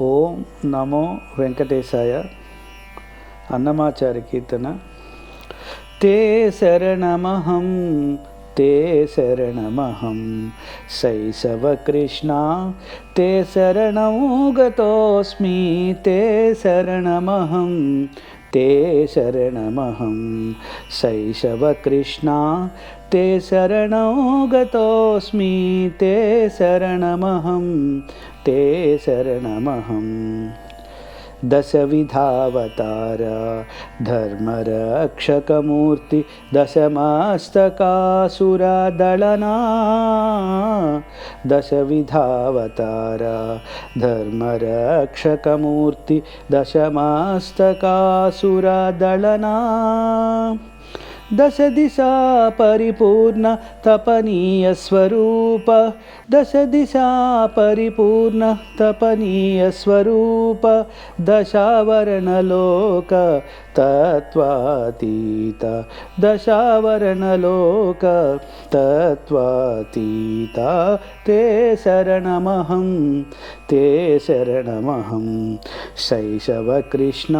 ఓం నమో వెంకటేశాయ. అన్నమాచార్య కీర్తన. తే శరణమహం తే శరణమహం శైశవకృష్ణ తే శరణం గతోస్మి తే శరణమహం తే శరణమహం శైశవకృష్ణ తే శరణం గతోస్మి తే శరణమహం తే శరణమహం. దశవిధావతార ధర్మరక్షకమూర్తి దశమస్తకాసురదళనా. దశవిధావతార ధర్మరక్షకమూర్తి దశమస్తకాసురదళనా. దశ దిశా పరిపూర్ణ తపనీయ స్వరూప దశ దిశా పరిపూర్ణ తపనీయ స్వరూప దశావరణలోక తత్వాతీత దశావరణలోక తత్వాతీత తే శరణమహం తే శరణమహం శైశవకృష్ణ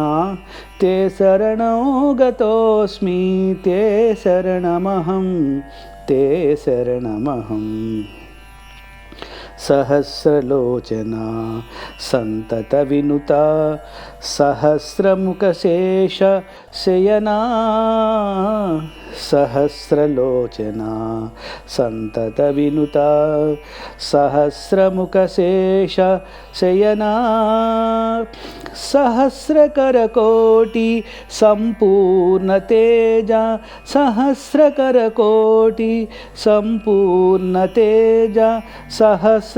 తే శరణం గతోస్మి తే శరణమహం తే శరణమహం. సహస్రలోచనా సంతత వినుత సహస్రముఖశేష శయనా. సహస్రలోచనా సంతత వినుత సహస్రముఖశేష శయనా. సహస్రకరకోటి సంపూర్ణ తేజ సహస్రకరకోటి సంపూర్ణ తేజ సహస్రార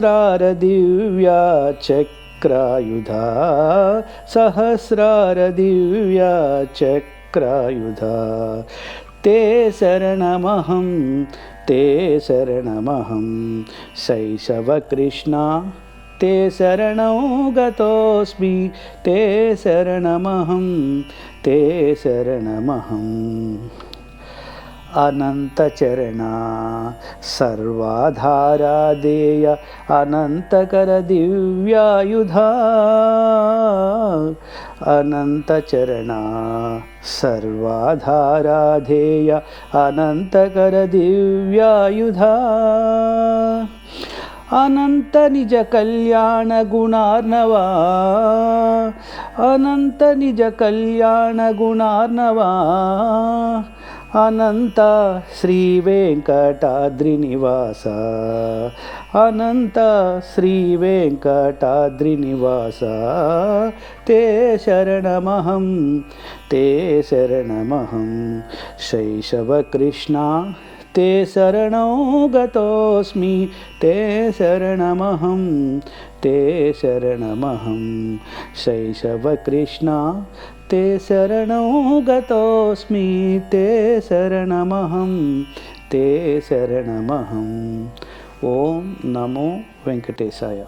దివ్యా చక్రాయుధ సహస్రార దివ్యా చక్రాయుధ. తే శరణమహం తే శరణమహం శైశవకృష్ణ తే శరణం గతోస్మి తే శరణమహం తే శరణమహం. అనంతచరణ సర్వాధారాదేయ అనంతకర దివ్యాయుధ. అనంతచరణ సర్వాధారాధేయ అనంతకర దివ్యాయుధ. అనంత నిజ కళ్యాణ గుణార్ణవా అనంత నిజ కళ్యాణ గుణార్ణవా. అనంత శ్రీ వెంకటాద్రి నివాస అనంత శ్రీ వెంకటాద్రి నివాస. తే శరణమహం తే శరణమహం శైశవకృష్ణ తే శరణం గతోస్మి తే శరణమహం తే శరణమహం శైశవకృష్ణ తే శరణం గతోస్మి తే శరణమహం తే శరణమహం. ఓం నమో వెంకటేశాయ.